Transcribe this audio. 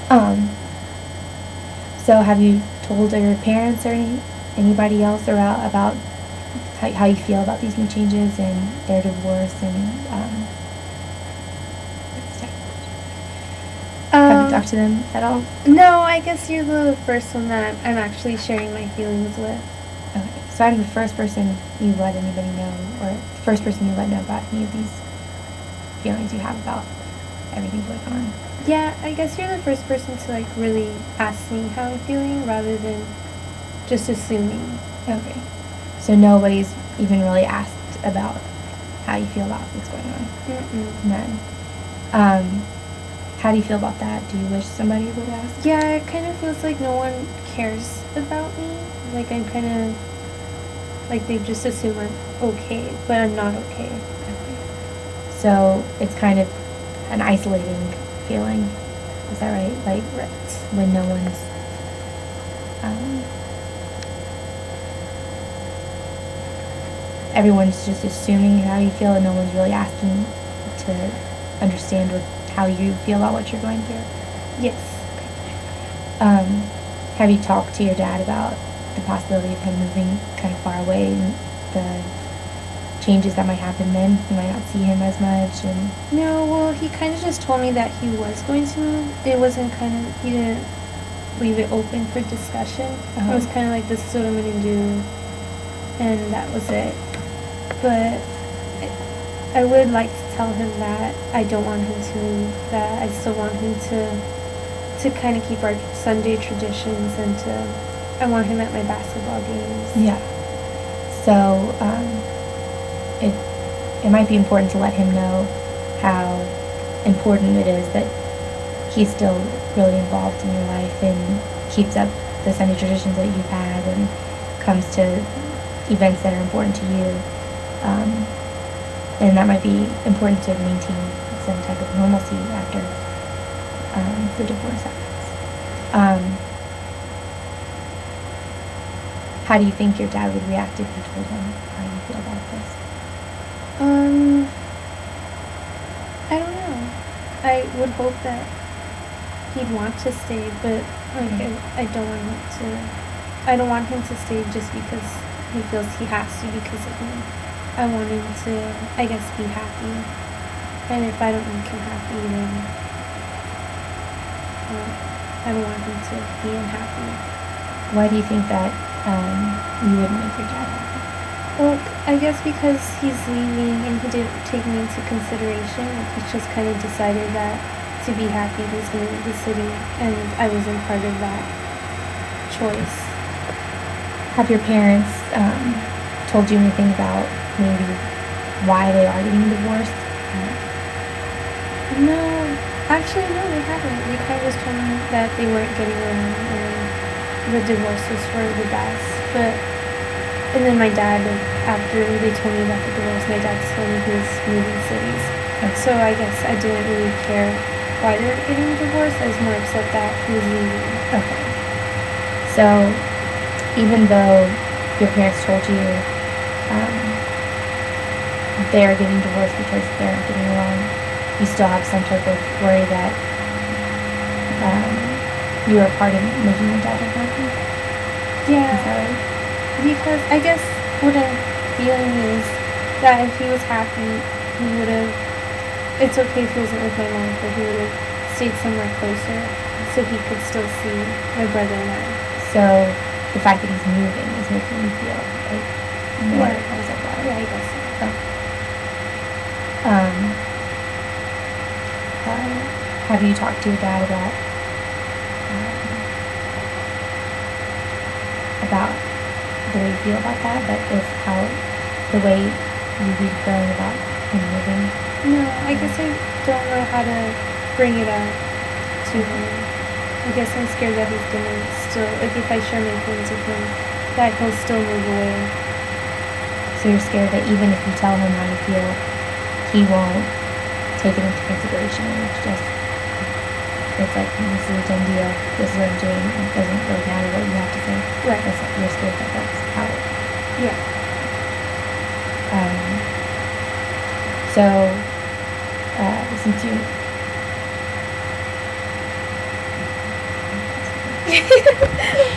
Um, so have you told your parents or anybody else about how you feel about these new changes and their divorce and have you talked to them at all? No, I guess you're the first one that I'm actually sharing my feelings with. Okay, so I'm the first person you let anybody know, or the first person you let know about any of these feelings you have about everything going on. Yeah, I guess you're the first person to like really ask me how I'm feeling rather than just assuming. Okay, so nobody's even really asked about how you feel about what's going on? Mm-mm. None. How do you feel about that? Do you wish somebody would ask? Yeah, it kind of feels like no one cares about me. Like I'm kind of, like they just assume I'm okay, but I'm not okay. Okay. So it's kind of an isolating feeling. Is that right? Like when no one's everyone's just assuming how you feel and no one's really asking to understand how you feel about what you're going through? Yes. Have you talked to your dad about the possibility of him moving kind of far away and the changes that might happen then? You might not see him as much and... No, well, he kind of just told me that he was going to move. It wasn't he didn't leave it open for discussion. It was kind of like, this is what I'm going to do, and that was it. But I would like to tell him that I don't want him to move, that I still want him to kind of keep our Sunday traditions and I want him at my basketball games. Yeah. So, it might be important to let him know how important it is that he's still really involved in your life and keeps up the Sunday traditions that you've had and comes to events that are important to you. And that might be important to maintain some type of normalcy after the divorce happens. How do you think your dad would react if you told him how you feel about this? I don't know. I would hope that he'd want to stay, but like I don't want him to. I don't want him to stay just because he feels he has to because of me. I want him to, I guess, be happy. And if I don't make him happy, then I don't want him to be unhappy. Why do you think that you wouldn't make your dad happy? Well, I guess because he's leaving and he didn't take me into consideration. Like he's just kind of decided that to be happy he's going to leave the city, and I wasn't part of that choice. Have your parents told you anything about maybe why they are getting divorced? No, actually, no, they haven't. They kind of just told me that they weren't getting along and the divorce was for the best. And then my dad, after they told me about the divorce, my dad told me he was moving cities. Okay. So I guess I didn't really care why they were getting divorced. I was more upset that he was leaving. Okay. So even though your parents told you they're getting divorced because they're not getting along, you still have some type of worry that you were a part of making your dad unhappy? Yeah. Is that right? Because I guess what I'm feeling is that if he was happy, he would have, it's okay if he wasn't with my mom, but he would have stayed somewhere closer so he could still see my brother and I. So the fact that he's moving is making you feel like more upset about it? Yeah, I guess so. Have you talked to your dad about the way you feel about that? The way you'd be feeling about him moving? No, I guess I don't know how to bring it up to him. I guess I'm scared that he's gonna still, like if I share my feelings with him, that he'll still move away. So you're scared that even if you tell him how you feel, he won't take it into consideration and it's like, this is a done deal, this is what I'm doing, it doesn't really matter what you have to say. Right. You're scared that that's how it... Yeah. So, since you...